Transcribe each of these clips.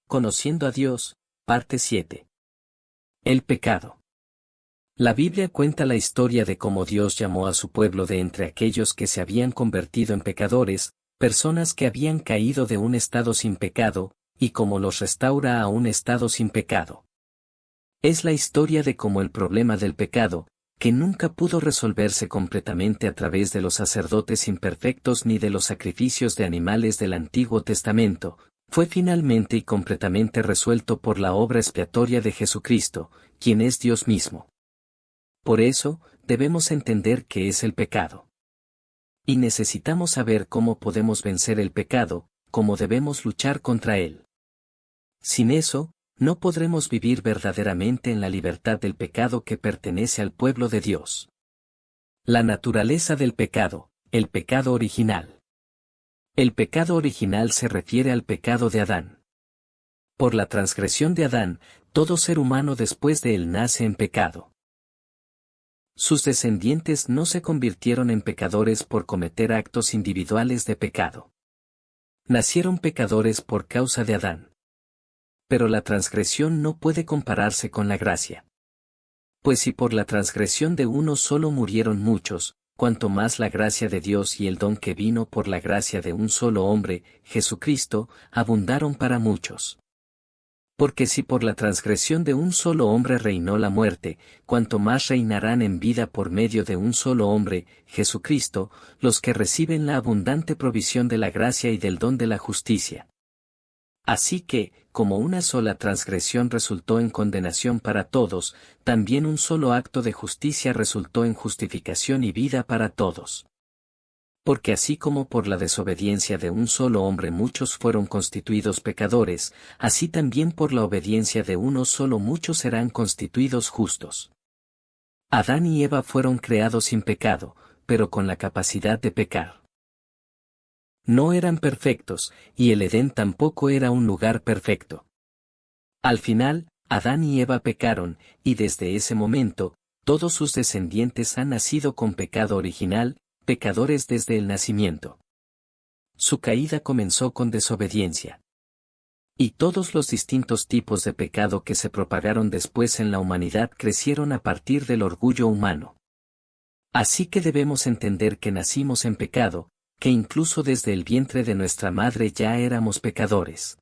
Conociendo a Dios, parte 7. El pecado. La Biblia cuenta la historia de cómo Dios llamó a su pueblo de entre aquellos que se habían convertido en pecadores, personas que habían caído de un estado sin pecado, y cómo los restaura a un estado sin pecado. Es la historia de cómo el problema del pecado, que nunca pudo resolverse completamente a través de los sacerdotes imperfectos ni de los sacrificios de animales del Antiguo Testamento, fue finalmente y completamente resuelto por la obra expiatoria de Jesucristo, quien es Dios mismo. Por eso, debemos entender qué es el pecado. Y necesitamos saber cómo podemos vencer el pecado, cómo debemos luchar contra él. Sin eso, no podremos vivir verdaderamente en la libertad del pecado que pertenece al pueblo de Dios. La naturaleza del pecado, el pecado original. El pecado original se refiere al pecado de Adán. Por la transgresión de Adán, todo ser humano después de él nace en pecado. Sus descendientes no se convirtieron en pecadores por cometer actos individuales de pecado. Nacieron pecadores por causa de Adán. Pero la transgresión no puede compararse con la gracia. Pues si por la transgresión de uno solo murieron muchos, cuanto más la gracia de Dios y el don que vino por la gracia de un solo hombre, Jesucristo, abundaron para muchos. Porque si por la transgresión de un solo hombre reinó la muerte, cuanto más reinarán en vida por medio de un solo hombre, Jesucristo, los que reciben la abundante provisión de la gracia y del don de la justicia. Así que, como una sola transgresión resultó en condenación para todos, también un solo acto de justicia resultó en justificación y vida para todos. Porque así como por la desobediencia de un solo hombre muchos fueron constituidos pecadores, así también por la obediencia de uno solo muchos serán constituidos justos. Adán y Eva fueron creados sin pecado, pero con la capacidad de pecar. No eran perfectos, y el Edén tampoco era un lugar perfecto. Al final, Adán y Eva pecaron, y desde ese momento, todos sus descendientes han nacido con pecado original, pecadores desde el nacimiento. Su caída comenzó con desobediencia. Y todos los distintos tipos de pecado que se propagaron después en la humanidad crecieron a partir del orgullo humano. Así que debemos entender que nacimos en pecado, que incluso desde el vientre de nuestra madre ya éramos pecadores.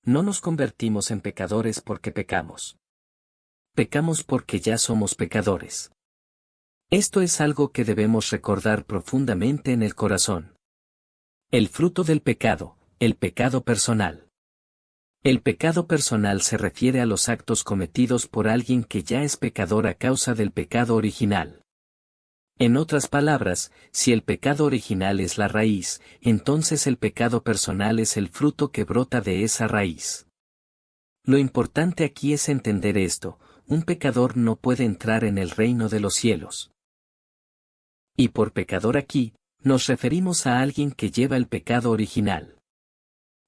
No nos convertimos en pecadores porque pecamos. Pecamos porque ya somos pecadores. Esto es algo que debemos recordar profundamente en el corazón. El fruto del pecado, el pecado personal. El pecado personal se refiere a los actos cometidos por alguien que ya es pecador a causa del pecado original. En otras palabras, si el pecado original es la raíz, entonces el pecado personal es el fruto que brota de esa raíz. Lo importante aquí es entender esto: un pecador no puede entrar en el reino de los cielos. Y por pecador aquí, nos referimos a alguien que lleva el pecado original.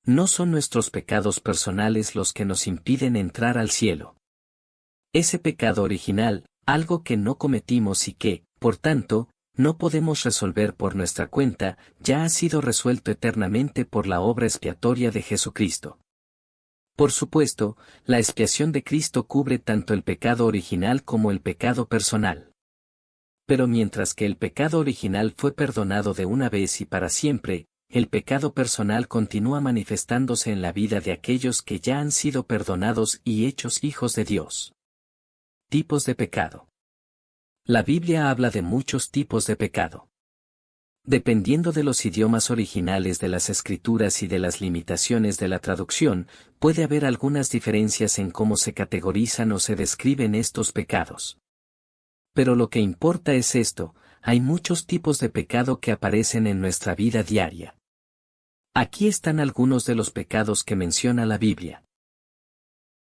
No son nuestros pecados personales los que nos impiden entrar al cielo. Ese pecado original, algo que no cometimos y que, por tanto, no podemos resolver por nuestra cuenta, ya ha sido resuelto eternamente por la obra expiatoria de Jesucristo. Por supuesto, la expiación de Cristo cubre tanto el pecado original como el pecado personal. Pero mientras que el pecado original fue perdonado de una vez y para siempre, el pecado personal continúa manifestándose en la vida de aquellos que ya han sido perdonados y hechos hijos de Dios. Tipos de pecado. La Biblia habla de muchos tipos de pecado. Dependiendo de los idiomas originales de las Escrituras y de las limitaciones de la traducción, puede haber algunas diferencias en cómo se categorizan o se describen estos pecados. Pero lo que importa es esto: hay muchos tipos de pecado que aparecen en nuestra vida diaria. Aquí están algunos de los pecados que menciona la Biblia: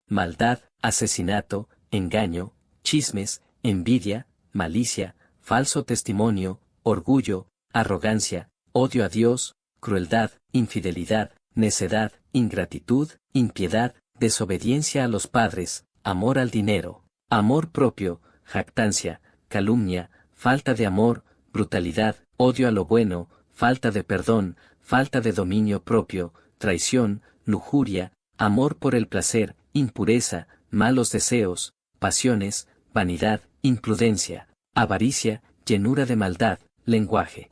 maldad, asesinato, engaño, chismes, envidia, malicia, falso testimonio, orgullo, arrogancia, odio a Dios, crueldad, infidelidad, necedad, ingratitud, impiedad, desobediencia a los padres, amor al dinero, amor propio, jactancia, calumnia, falta de amor, brutalidad, odio a lo bueno, falta de perdón, falta de dominio propio, traición, lujuria, amor por el placer, impureza, malos deseos, pasiones, vanidad, imprudencia, avaricia, llenura de maldad, lenguaje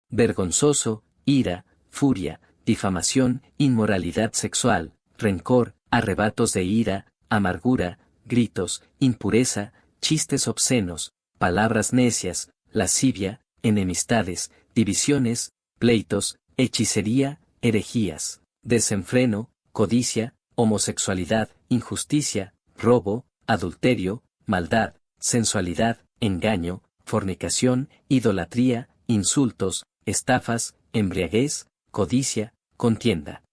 vergonzoso, ira, furia, difamación, inmoralidad sexual, rencor, arrebatos de ira, amargura, gritos, impureza, chistes obscenos, palabras necias, lascivia, enemistades, divisiones, pleitos, hechicería, herejías, desenfreno, codicia, homosexualidad, injusticia, robo, adulterio, maldad, sensualidad, engaño, fornicación, idolatría, insultos, estafas, embriaguez, codicia, contienda.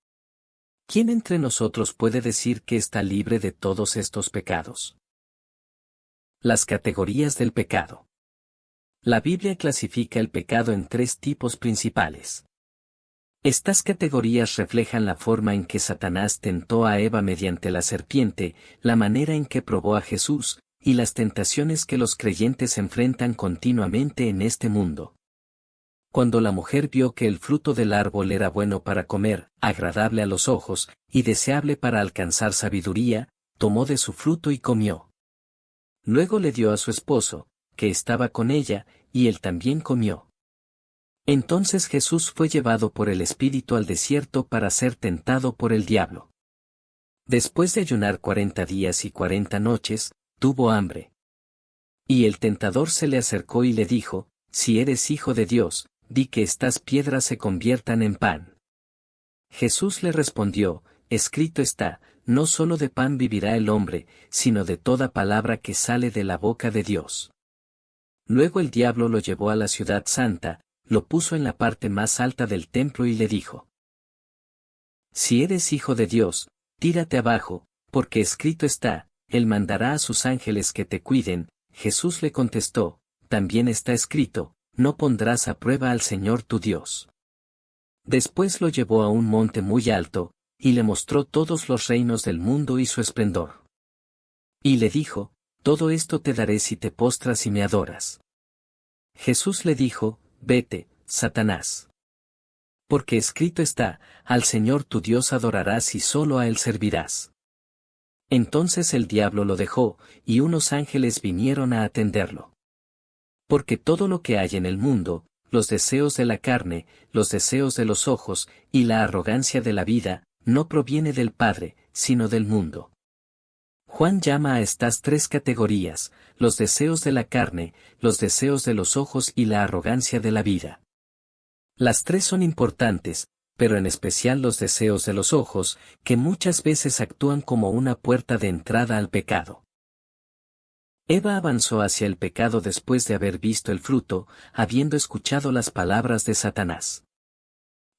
¿Quién entre nosotros puede decir que está libre de todos estos pecados? Las categorías del pecado. La Biblia clasifica el pecado en 3 tipos principales. Estas categorías reflejan la forma en que Satanás tentó a Eva mediante la serpiente, la manera en que probó a Jesús, y las tentaciones que los creyentes enfrentan continuamente en este mundo. Cuando la mujer vio que el fruto del árbol era bueno para comer, agradable a los ojos, y deseable para alcanzar sabiduría, tomó de su fruto y comió. Luego le dio a su esposo, que estaba con ella, y él también comió. Entonces Jesús fue llevado por el Espíritu al desierto para ser tentado por el diablo. Después de ayunar 40 días y 40 noches, tuvo hambre. Y el tentador se le acercó y le dijo, si eres hijo de Dios, di que estas piedras se conviertan en pan. Jesús le respondió, escrito está, no solo de pan vivirá el hombre, sino de toda palabra que sale de la boca de Dios. Luego el diablo lo llevó a la ciudad santa, lo puso en la parte más alta del templo y le dijo, si eres hijo de Dios, tírate abajo, porque escrito está, Él mandará a sus ángeles que te cuiden. Jesús le contestó, también está escrito, no pondrás a prueba al Señor tu Dios. Después lo llevó a un monte muy alto, y le mostró todos los reinos del mundo y su esplendor. Y le dijo, todo esto te daré si te postras y me adoras. Jesús le dijo, vete, Satanás. Porque escrito está, al Señor tu Dios adorarás y solo a Él servirás. Entonces el diablo lo dejó, y unos ángeles vinieron a atenderlo. Porque todo lo que hay en el mundo, los deseos de la carne, los deseos de los ojos, y la arrogancia de la vida, no proviene del Padre, sino del mundo. Juan llama a estas 3 categorías, los deseos de la carne, los deseos de los ojos y la arrogancia de la vida. Las 3 son importantes, pero en especial los deseos de los ojos, que muchas veces actúan como una puerta de entrada al pecado. Eva avanzó hacia el pecado después de haber visto el fruto, habiendo escuchado las palabras de Satanás.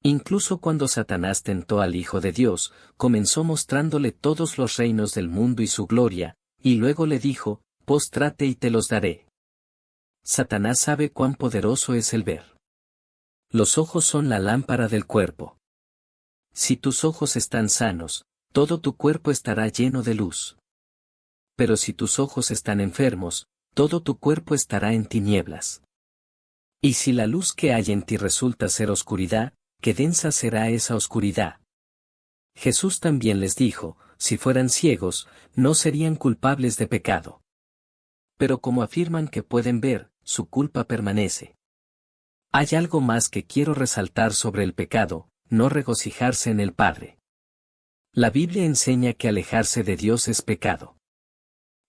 Incluso cuando Satanás tentó al Hijo de Dios, comenzó mostrándole todos los reinos del mundo y su gloria, y luego le dijo, póstrate y te los daré. Satanás sabe cuán poderoso es el ver. Los ojos son la lámpara del cuerpo. Si tus ojos están sanos, todo tu cuerpo estará lleno de luz. Pero si tus ojos están enfermos, todo tu cuerpo estará en tinieblas. Y si la luz que hay en ti resulta ser oscuridad, qué densa será esa oscuridad. Jesús también les dijo, si fueran ciegos, no serían culpables de pecado. Pero como afirman que pueden ver, su culpa permanece. Hay algo más que quiero resaltar sobre el pecado, no regocijarse en el Padre. La Biblia enseña que alejarse de Dios es pecado.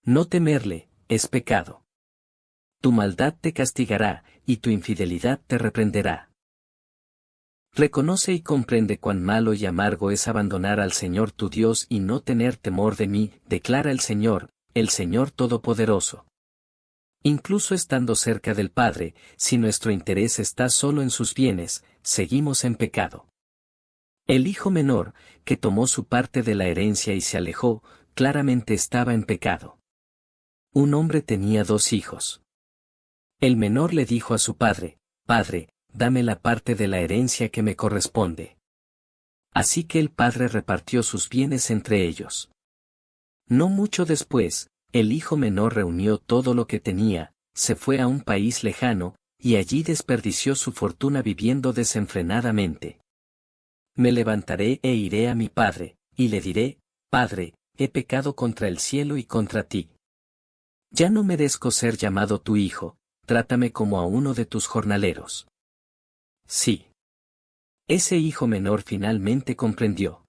No temerle, es pecado. Tu maldad te castigará, y tu infidelidad te reprenderá. Reconoce y comprende cuán malo y amargo es abandonar al Señor tu Dios y no tener temor de mí, declara el Señor Todopoderoso. Incluso estando cerca del Padre, si nuestro interés está solo en sus bienes, seguimos en pecado. El hijo menor, que tomó su parte de la herencia y se alejó, claramente estaba en pecado. Un hombre tenía 2 hijos. El menor le dijo a su padre, Padre, dame la parte de la herencia que me corresponde. Así que el padre repartió sus bienes entre ellos. No mucho después, el hijo menor reunió todo lo que tenía, se fue a un país lejano, y allí desperdició su fortuna viviendo desenfrenadamente. Me levantaré e iré a mi padre, y le diré, Padre, he pecado contra el cielo y contra ti. Ya no merezco ser llamado tu hijo, trátame como a uno de tus jornaleros. Sí. Ese hijo menor finalmente comprendió.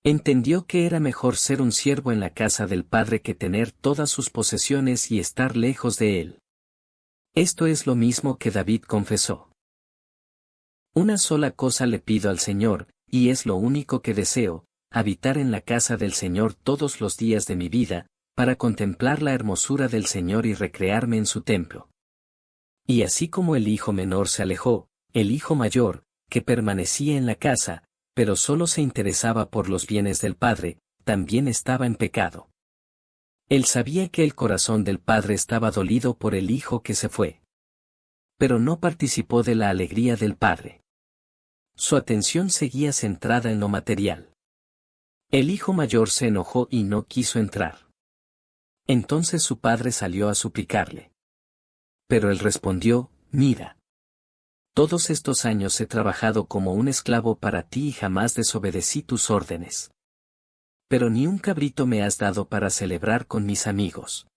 Entendió que era mejor ser un siervo en la casa del padre que tener todas sus posesiones y estar lejos de él. Esto es lo mismo que David confesó. Una sola cosa le pido al Señor, y es lo único que deseo, habitar en la casa del Señor todos los días de mi vida, para contemplar la hermosura del Señor y recrearme en su templo. Y así como el hijo menor se alejó, el hijo mayor, que permanecía en la casa, pero solo se interesaba por los bienes del padre, también estaba en pecado. Él sabía que el corazón del padre estaba dolido por el hijo que se fue. Pero no participó de la alegría del padre. Su atención seguía centrada en lo material. El hijo mayor se enojó y no quiso entrar. Entonces su padre salió a suplicarle. Pero él respondió, mira. Todos estos años he trabajado como un esclavo para ti y jamás desobedecí tus órdenes. Pero ni un cabrito me has dado para celebrar con mis amigos.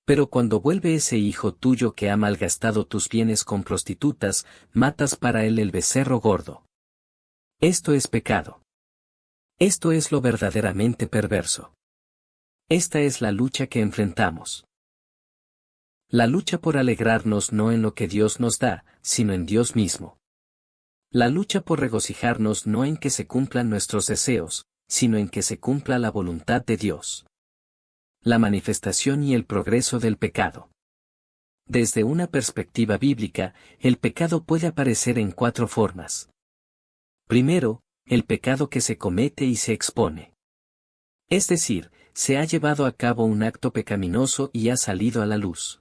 Pero cuando vuelve ese hijo tuyo que ha malgastado tus bienes con prostitutas, matas para él el becerro gordo. Esto es pecado. Esto es lo verdaderamente perverso. Esta es la lucha que enfrentamos. La lucha por alegrarnos no en lo que Dios nos da, sino en Dios mismo. La lucha por regocijarnos no en que se cumplan nuestros deseos, sino en que se cumpla la voluntad de Dios. La manifestación y el progreso del pecado. Desde una perspectiva bíblica, el pecado puede aparecer en 4 formas. Primero, el pecado que se comete y se expone. Es decir, se ha llevado a cabo un acto pecaminoso y ha salido a la luz.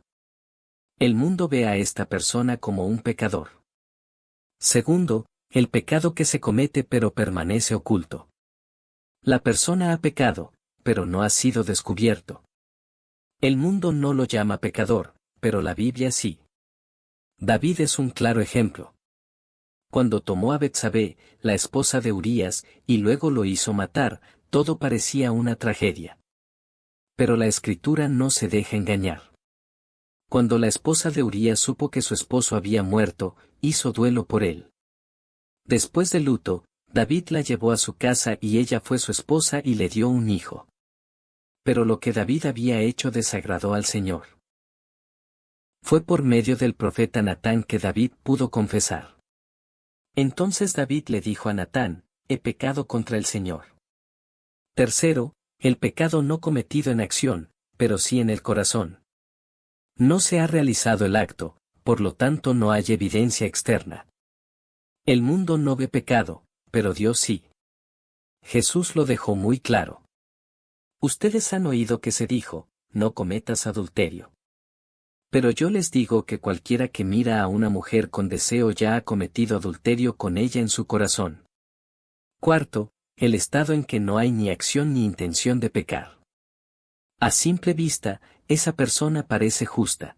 El mundo ve a esta persona como un pecador. Segundo, el pecado que se comete pero permanece oculto. La persona ha pecado, pero no ha sido descubierto. El mundo no lo llama pecador, pero la Biblia sí. David es un claro ejemplo. Cuando tomó a Betsabé, la esposa de Urías, y luego lo hizo matar, todo parecía una tragedia. Pero la Escritura no se deja engañar. Cuando la esposa de Urías supo que su esposo había muerto, hizo duelo por él. Después del luto, David la llevó a su casa y ella fue su esposa y le dio un hijo. Pero lo que David había hecho desagradó al Señor. Fue por medio del profeta Natán que David pudo confesar. Entonces David le dijo a Natán, he pecado contra el Señor. Tercero, el pecado no cometido en acción, pero sí en el corazón. No se ha realizado el acto, por lo tanto no hay evidencia externa. El mundo no ve pecado, pero Dios sí. Jesús lo dejó muy claro. Ustedes han oído que se dijo, no cometas adulterio. Pero yo les digo que cualquiera que mira a una mujer con deseo ya ha cometido adulterio con ella en su corazón. Cuarto, el estado en que no hay ni acción ni intención de pecar. A simple vista, esa persona parece justa.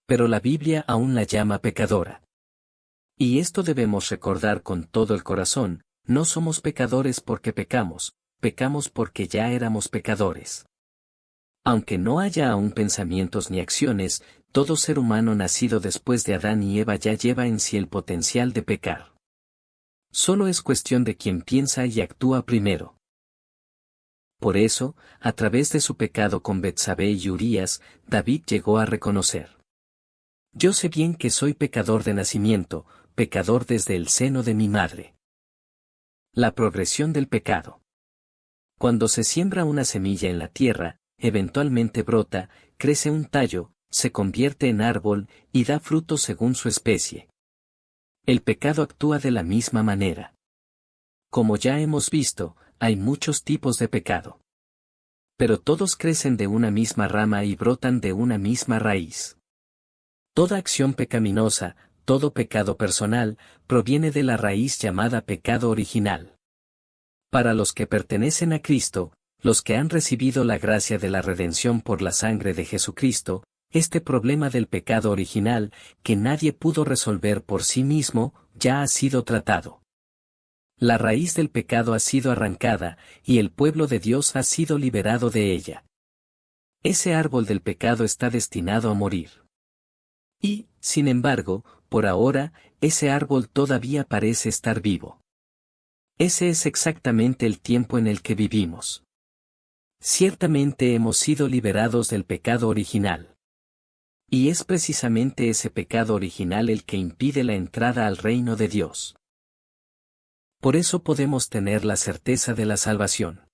Pero la Biblia aún la llama pecadora. Y esto debemos recordar con todo el corazón, no somos pecadores porque pecamos, pecamos porque ya éramos pecadores. Aunque no haya aún pensamientos ni acciones, todo ser humano nacido después de Adán y Eva ya lleva en sí el potencial de pecar. Solo es cuestión de quien piensa y actúa primero. Por eso, a través de su pecado con Betsabé y Urías, David llegó a reconocer: yo sé bien que soy pecador de nacimiento, pecador desde el seno de mi madre. La progresión del pecado. Cuando se siembra una semilla en la tierra, eventualmente brota, crece un tallo, se convierte en árbol, y da fruto según su especie. El pecado actúa de la misma manera. Como ya hemos visto, hay muchos tipos de pecado. Pero todos crecen de una misma rama y brotan de una misma raíz. Toda acción pecaminosa, todo pecado personal, proviene de la raíz llamada pecado original. Para los que pertenecen a Cristo, los que han recibido la gracia de la redención por la sangre de Jesucristo, este problema del pecado original, que nadie pudo resolver por sí mismo, ya ha sido tratado. La raíz del pecado ha sido arrancada, y el pueblo de Dios ha sido liberado de ella. Ese árbol del pecado está destinado a morir. Y, sin embargo, por ahora, ese árbol todavía parece estar vivo. Ese es exactamente el tiempo en el que vivimos. Ciertamente hemos sido liberados del pecado original. Y es precisamente ese pecado original el que impide la entrada al reino de Dios. Por eso podemos tener la certeza de la salvación.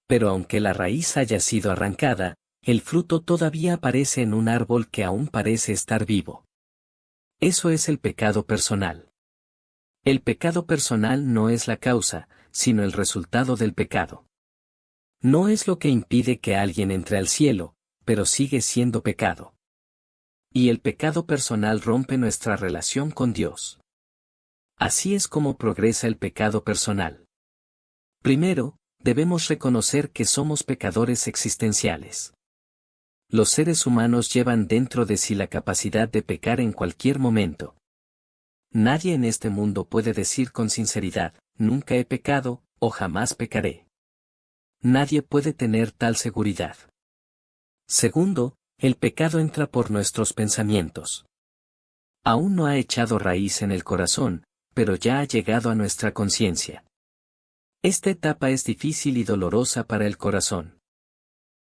Pero aunque la raíz haya sido arrancada, el fruto todavía aparece en un árbol que aún parece estar vivo. Eso es el pecado personal. El pecado personal no es la causa, sino el resultado del pecado. No es lo que impide que alguien entre al cielo, pero sigue siendo pecado. Y el pecado personal rompe nuestra relación con Dios. Así es como progresa el pecado personal. Primero, debemos reconocer que somos pecadores existenciales. Los seres humanos llevan dentro de sí la capacidad de pecar en cualquier momento. Nadie en este mundo puede decir con sinceridad, nunca he pecado, o jamás pecaré. Nadie puede tener tal seguridad. Segundo, el pecado entra por nuestros pensamientos. Aún no ha echado raíz en el corazón, pero ya ha llegado a nuestra conciencia. Esta etapa es difícil y dolorosa para el corazón.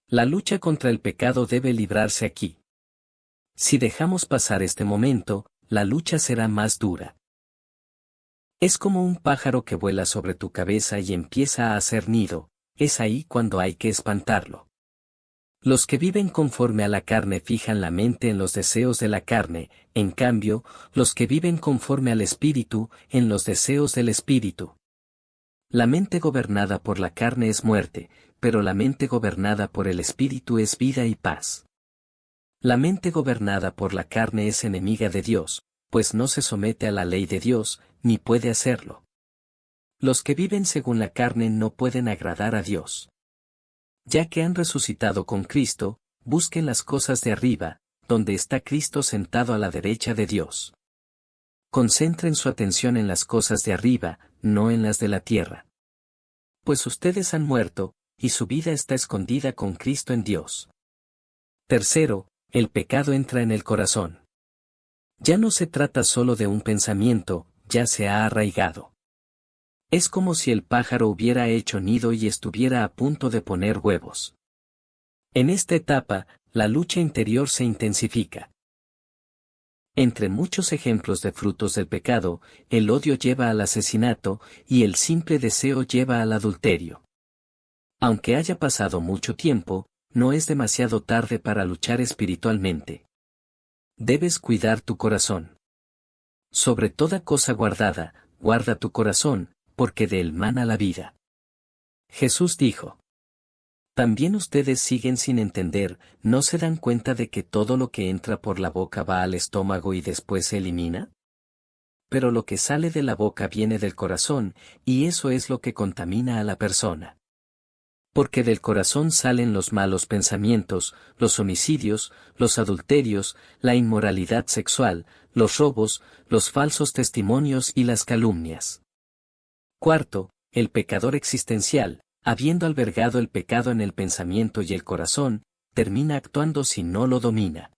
La lucha contra el pecado debe librarse aquí. Si dejamos pasar este momento, la lucha será más dura. Es como un pájaro que vuela sobre tu cabeza y empieza a hacer nido, es ahí cuando hay que espantarlo. Los que viven conforme a la carne fijan la mente en los deseos de la carne, en cambio, los que viven conforme al Espíritu, en los deseos del Espíritu. La mente gobernada por la carne es muerte, pero la mente gobernada por el Espíritu es vida y paz. La mente gobernada por la carne es enemiga de Dios, pues no se somete a la ley de Dios, ni puede hacerlo. Los que viven según la carne no pueden agradar a Dios. Ya que han resucitado con Cristo, busquen las cosas de arriba, donde está Cristo sentado a la derecha de Dios. Concentren su atención en las cosas de arriba, no en las de la tierra. Pues ustedes han muerto, y su vida está escondida con Cristo en Dios. Tercero, el pecado entra en el corazón. Ya no se trata solo de un pensamiento, ya se ha arraigado. Es como si el pájaro hubiera hecho nido y estuviera a punto de poner huevos. En esta etapa, la lucha interior se intensifica. Entre muchos ejemplos de frutos del pecado, el odio lleva al asesinato, y el simple deseo lleva al adulterio. Aunque haya pasado mucho tiempo, no es demasiado tarde para luchar espiritualmente. Debes cuidar tu corazón. Sobre toda cosa guardada, guarda tu corazón, porque de él mana la vida. Jesús dijo. También ustedes siguen sin entender, ¿no se dan cuenta de que todo lo que entra por la boca va al estómago y después se elimina? Pero lo que sale de la boca viene del corazón, y eso es lo que contamina a la persona. Porque del corazón salen los malos pensamientos, los homicidios, los adulterios, la inmoralidad sexual, los robos, los falsos testimonios y las calumnias. Cuarto, el pecador existencial, habiendo albergado el pecado en el pensamiento y el corazón, termina actuando si no lo domina.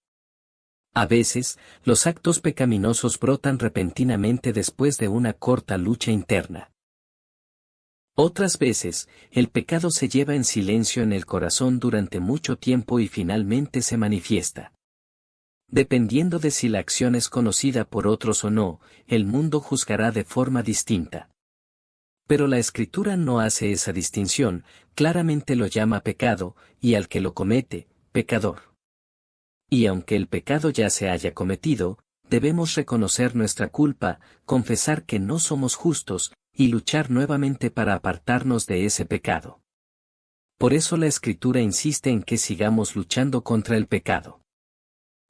A veces, los actos pecaminosos brotan repentinamente después de una corta lucha interna. Otras veces, el pecado se lleva en silencio en el corazón durante mucho tiempo y finalmente se manifiesta. Dependiendo de si la acción es conocida por otros o no, el mundo juzgará de forma distinta. Pero la Escritura no hace esa distinción, claramente lo llama pecado, y al que lo comete, pecador. Y aunque el pecado ya se haya cometido, debemos reconocer nuestra culpa, confesar que no somos justos, y luchar nuevamente para apartarnos de ese pecado. Por eso la Escritura insiste en que sigamos luchando contra el pecado.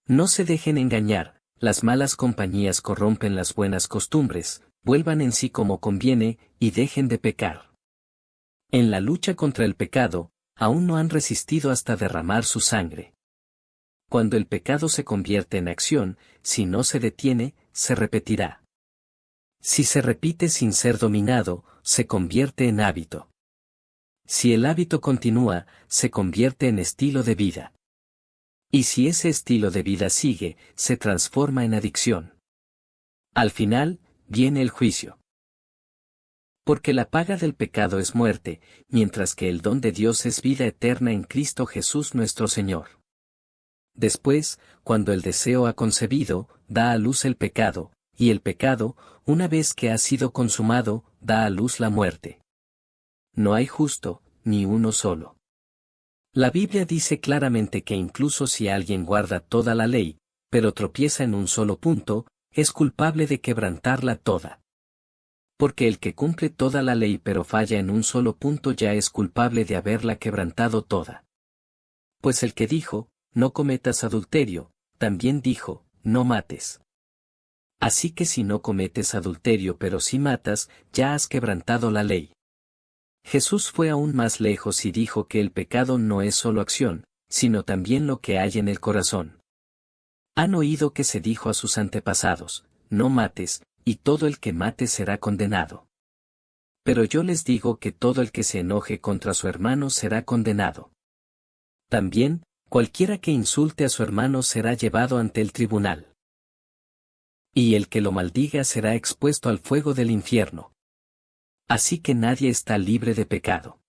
No se dejen engañar, las malas compañías corrompen las buenas costumbres, vuelvan en sí como conviene, y dejen de pecar. En la lucha contra el pecado, aún no han resistido hasta derramar su sangre. Cuando el pecado se convierte en acción, si no se detiene, se repetirá. Si se repite sin ser dominado, se convierte en hábito. Si el hábito continúa, se convierte en estilo de vida. Y si ese estilo de vida sigue, se transforma en adicción. Al final, viene el juicio. Porque la paga del pecado es muerte, mientras que el don de Dios es vida eterna en Cristo Jesús nuestro Señor. Después, cuando el deseo ha concebido, da a luz el pecado, y el pecado, una vez que ha sido consumado, da a luz la muerte. No hay justo, ni uno solo. La Biblia dice claramente que incluso si alguien guarda toda la ley, pero tropieza en un solo punto, es culpable de quebrantarla toda. Porque el que cumple toda la ley pero falla en un solo punto ya es culpable de haberla quebrantado toda. Pues el que dijo, no cometas adulterio, también dijo, no mates. Así que si no cometes adulterio pero si matas, ya has quebrantado la ley. Jesús fue aún más lejos y dijo que el pecado no es solo acción, sino también lo que hay en el corazón. Han oído que se dijo a sus antepasados, no mates, y todo el que mate será condenado. Pero yo les digo que todo el que se enoje contra su hermano será condenado. También, cualquiera que insulte a su hermano será llevado ante el tribunal. Y el que lo maldiga será expuesto al fuego del infierno. Así que nadie está libre de pecado.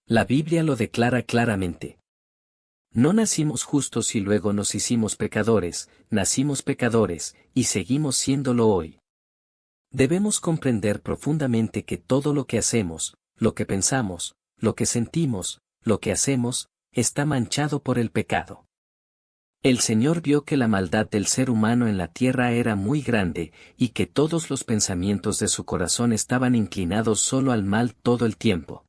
La Biblia lo declara claramente. No nacimos justos y luego nos hicimos pecadores, nacimos pecadores, y seguimos siéndolo hoy. Debemos comprender profundamente que todo lo que hacemos, lo que pensamos, lo que sentimos, lo que hacemos, está manchado por el pecado. El Señor vio que la maldad del ser humano en la tierra era muy grande, y que todos los pensamientos de su corazón estaban inclinados solo al mal todo el tiempo.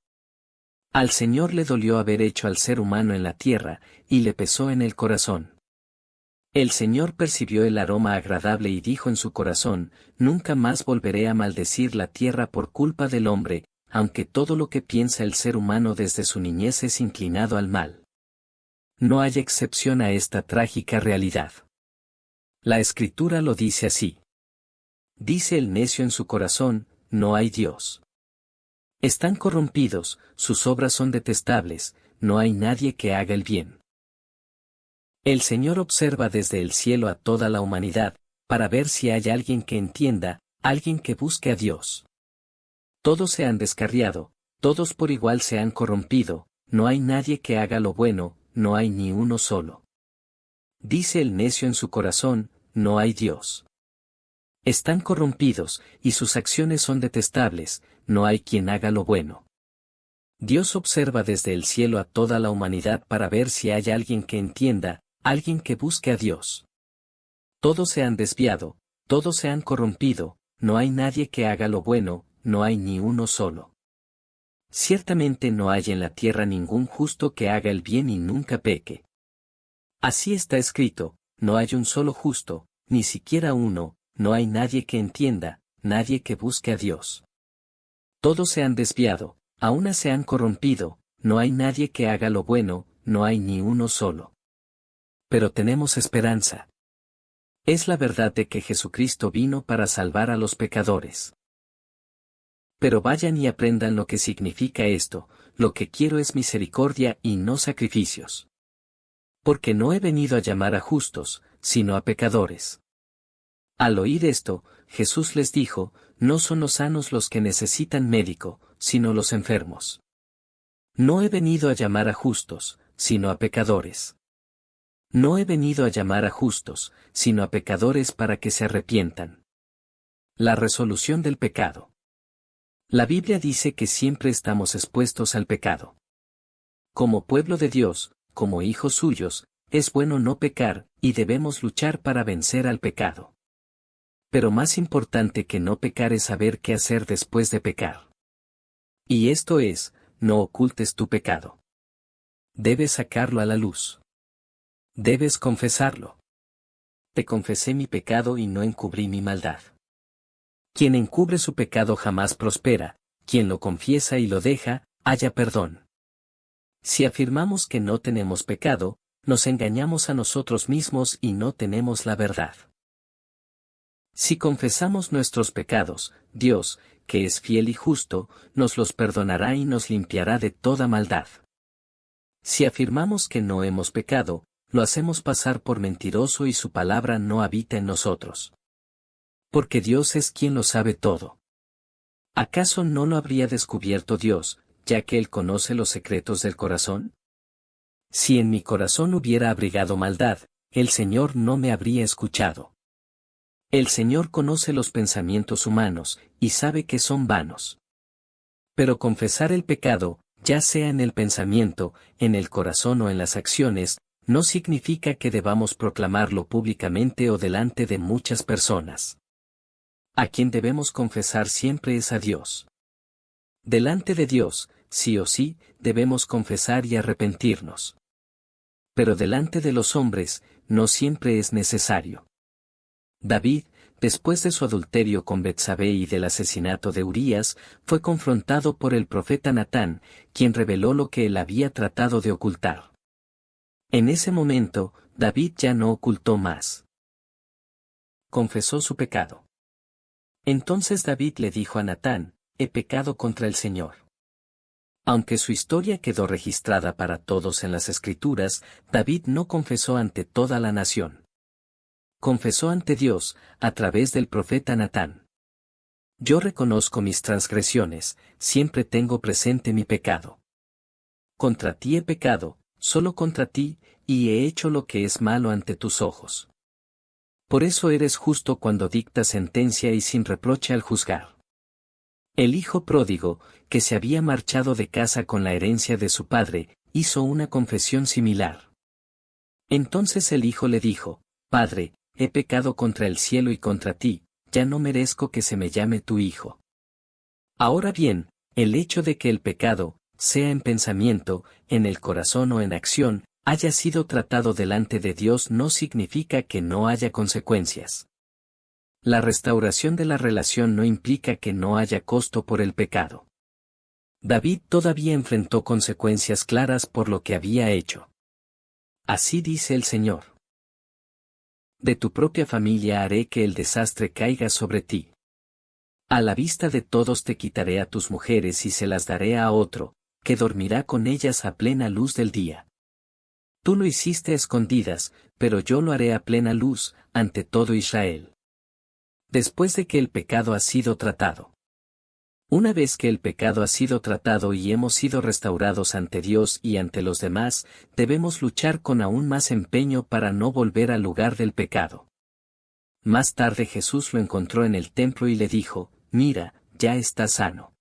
Al Señor le dolió haber hecho al ser humano en la tierra, y le pesó en el corazón. El Señor percibió el aroma agradable y dijo en su corazón, nunca más volveré a maldecir la tierra por culpa del hombre, aunque todo lo que piensa el ser humano desde su niñez es inclinado al mal. No hay excepción a esta trágica realidad. La Escritura lo dice así. Dice el necio en su corazón, no hay Dios. Están corrompidos, sus obras son detestables, no hay nadie que haga el bien. El Señor observa desde el cielo a toda la humanidad, para ver si hay alguien que entienda, alguien que busque a Dios. Todos se han descarriado, todos por igual se han corrompido, no hay nadie que haga lo bueno, no hay ni uno solo. Dice el necio en su corazón, no hay Dios. Están corrompidos, y sus acciones son detestables, no hay quien haga lo bueno. Dios observa desde el cielo a toda la humanidad para ver si hay alguien que entienda, alguien que busque a Dios. Todos se han desviado, todos se han corrompido, no hay nadie que haga lo bueno, no hay ni uno solo. Ciertamente no hay en la tierra ningún justo que haga el bien y nunca peque. Así está escrito, no hay un solo justo, ni siquiera uno, no hay nadie que entienda, nadie que busque a Dios. Todos se han desviado, a una se han corrompido, no hay nadie que haga lo bueno, no hay ni uno solo. Pero tenemos esperanza. Es la verdad de que Jesucristo vino para salvar a los pecadores. Pero vayan y aprendan lo que significa esto, lo que quiero es misericordia y no sacrificios. Porque no he venido a llamar a justos, sino a pecadores. Al oír esto, Jesús les dijo, no son los sanos los que necesitan médico, sino los enfermos. No he venido a llamar a justos, sino a pecadores. No he venido a llamar a justos, sino a pecadores para que se arrepientan. La resolución del pecado. La Biblia dice que siempre estamos expuestos al pecado. Como pueblo de Dios, como hijos suyos, es bueno no pecar, y debemos luchar para vencer al pecado. Pero más importante que no pecar es saber qué hacer después de pecar. Y esto es, no ocultes tu pecado. Debes sacarlo a la luz. Debes confesarlo. Te confesé mi pecado y no encubrí mi maldad. Quien encubre su pecado jamás prospera, quien lo confiesa y lo deja, halla perdón. Si afirmamos que no tenemos pecado, nos engañamos a nosotros mismos y no tenemos la verdad. Si confesamos nuestros pecados, Dios, que es fiel y justo, nos los perdonará y nos limpiará de toda maldad. Si afirmamos que no hemos pecado, lo hacemos pasar por mentiroso y su palabra no habita en nosotros. Porque Dios es quien lo sabe todo. ¿Acaso no lo habría descubierto Dios, ya que Él conoce los secretos del corazón? Si en mi corazón hubiera abrigado maldad, el Señor no me habría escuchado. El Señor conoce los pensamientos humanos, y sabe que son vanos. Pero confesar el pecado, ya sea en el pensamiento, en el corazón o en las acciones, no significa que debamos proclamarlo públicamente o delante de muchas personas. A quien debemos confesar siempre es a Dios. Delante de Dios, sí o sí, debemos confesar y arrepentirnos. Pero delante de los hombres, no siempre es necesario. David, después de su adulterio con Betsabé y del asesinato de Urías, fue confrontado por el profeta Natán, quien reveló lo que él había tratado de ocultar. En ese momento, David ya no ocultó más. Confesó su pecado. Entonces David le dijo a Natán: he pecado contra el Señor. Aunque su historia quedó registrada para todos en las Escrituras, David no confesó ante toda la nación. Confesó ante Dios, a través del profeta Natán. Yo reconozco mis transgresiones, siempre tengo presente mi pecado. Contra ti he pecado, solo contra ti, y he hecho lo que es malo ante tus ojos. Por eso eres justo cuando dictas sentencia y sin reproche al juzgar. El hijo pródigo, que se había marchado de casa con la herencia de su padre, hizo una confesión similar. Entonces el hijo le dijo: Padre, he pecado contra el cielo y contra ti, ya no merezco que se me llame tu hijo. Ahora bien, el hecho de que el pecado, sea en pensamiento, en el corazón o en acción, haya sido tratado delante de Dios no significa que no haya consecuencias. La restauración de la relación no implica que no haya costo por el pecado. David todavía enfrentó consecuencias claras por lo que había hecho. Así dice el Señor: de tu propia familia haré que el desastre caiga sobre ti. A la vista de todos te quitaré a tus mujeres y se las daré a otro, que dormirá con ellas a plena luz del día. Tú lo hiciste a escondidas, pero yo lo haré a plena luz, ante todo Israel. Después de que el pecado ha sido tratado. Una vez que el pecado ha sido tratado y hemos sido restaurados ante Dios y ante los demás, debemos luchar con aún más empeño para no volver al lugar del pecado. Más tarde Jesús lo encontró en el templo y le dijo: mira, ya estás sano.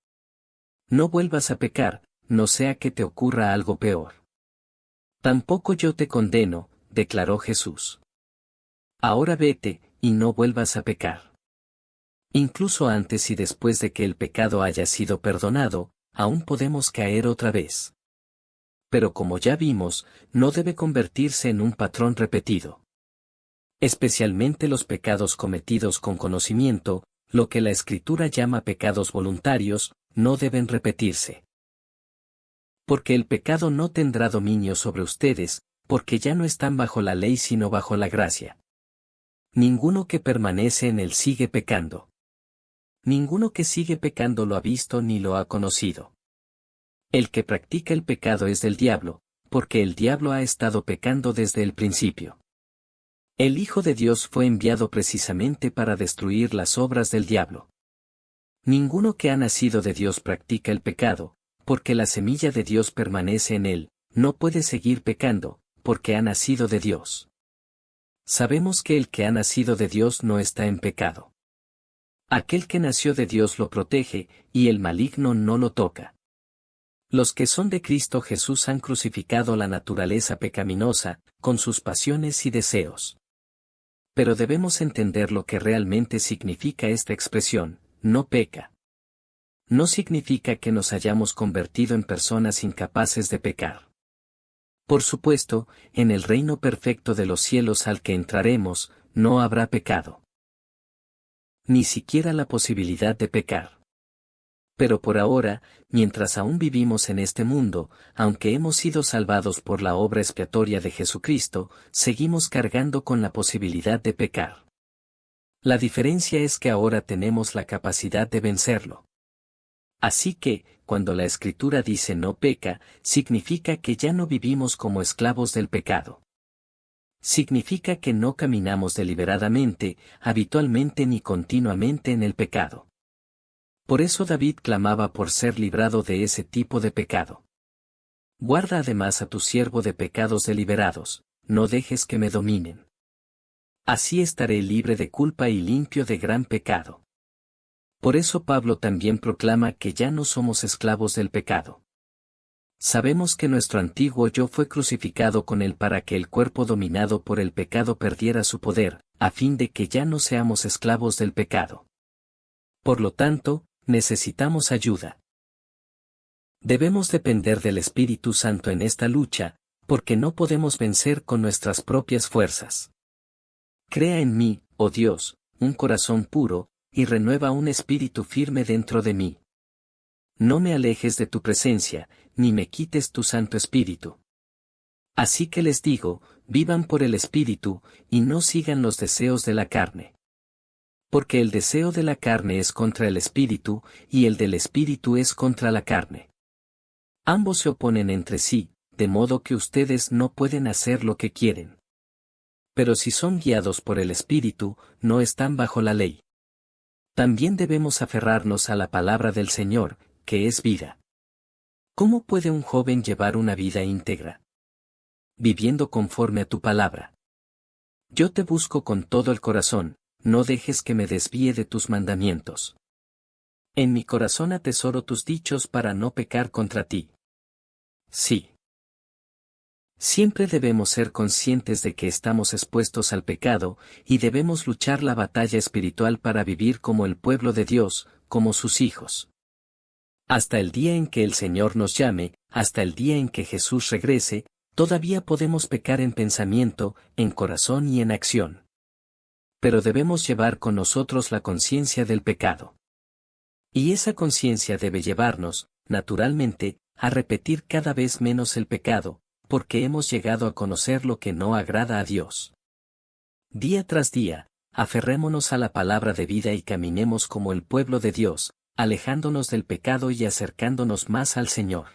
No vuelvas a pecar, no sea que te ocurra algo peor. Tampoco yo te condeno, declaró Jesús. Ahora vete, y no vuelvas a pecar. Incluso antes y después de que el pecado haya sido perdonado, aún podemos caer otra vez. Pero como ya vimos, no debe convertirse en un patrón repetido. Especialmente los pecados cometidos con conocimiento, lo que la Escritura llama pecados voluntarios, no deben repetirse. Porque el pecado no tendrá dominio sobre ustedes, porque ya no están bajo la ley sino bajo la gracia. Ninguno que permanece en él sigue pecando. Ninguno que sigue pecando lo ha visto ni lo ha conocido. El que practica el pecado es del diablo, porque el diablo ha estado pecando desde el principio. El Hijo de Dios fue enviado precisamente para destruir las obras del diablo. Ninguno que ha nacido de Dios practica el pecado, porque la semilla de Dios permanece en él, no puede seguir pecando, porque ha nacido de Dios. Sabemos que el que ha nacido de Dios no está en pecado. Aquel que nació de Dios lo protege, y el maligno no lo toca. Los que son de Cristo Jesús han crucificado la naturaleza pecaminosa, con sus pasiones y deseos. Pero debemos entender lo que realmente significa esta expresión: no peca. No significa que nos hayamos convertido en personas incapaces de pecar. Por supuesto, en el reino perfecto de los cielos al que entraremos, no habrá pecado. Ni siquiera la posibilidad de pecar. Pero por ahora, mientras aún vivimos en este mundo, aunque hemos sido salvados por la obra expiatoria de Jesucristo, seguimos cargando con la posibilidad de pecar. La diferencia es que ahora tenemos la capacidad de vencerlo. Así que, cuando la Escritura dice no peca, significa que ya no vivimos como esclavos del pecado. Significa que no caminamos deliberadamente, habitualmente ni continuamente en el pecado. Por eso David clamaba por ser librado de ese tipo de pecado. Guarda además a tu siervo de pecados deliberados, no dejes que me dominen. Así estaré libre de culpa y limpio de gran pecado. Por eso Pablo también proclama que ya no somos esclavos del pecado. Sabemos que nuestro antiguo yo fue crucificado con él para que el cuerpo dominado por el pecado perdiera su poder, a fin de que ya no seamos esclavos del pecado. Por lo tanto, necesitamos ayuda. Debemos depender del Espíritu Santo en esta lucha, porque no podemos vencer con nuestras propias fuerzas. Crea en mí, oh Dios, un corazón puro, y renueva un espíritu firme dentro de mí. No me alejes de tu presencia, ni me quites tu Santo Espíritu. Así que les digo, vivan por el Espíritu, y no sigan los deseos de la carne. Porque el deseo de la carne es contra el Espíritu, y el del Espíritu es contra la carne. Ambos se oponen entre sí, de modo que ustedes no pueden hacer lo que quieren. Pero si son guiados por el Espíritu, no están bajo la ley. También debemos aferrarnos a la palabra del Señor, que es vida. ¿Cómo puede un joven llevar una vida íntegra? Viviendo conforme a tu palabra. Yo te busco con todo el corazón, no dejes que me desvíe de tus mandamientos. En mi corazón atesoro tus dichos para no pecar contra ti. Sí. Siempre debemos ser conscientes de que estamos expuestos al pecado, y debemos luchar la batalla espiritual para vivir como el pueblo de Dios, como sus hijos. Hasta el día en que el Señor nos llame, hasta el día en que Jesús regrese, todavía podemos pecar en pensamiento, en corazón y en acción. Pero debemos llevar con nosotros la conciencia del pecado. Y esa conciencia debe llevarnos, naturalmente, a repetir cada vez menos el pecado, porque hemos llegado a conocer lo que no agrada a Dios. Día tras día, aferrémonos a la palabra de vida y caminemos como el pueblo de Dios, alejándonos del pecado y acercándonos más al Señor.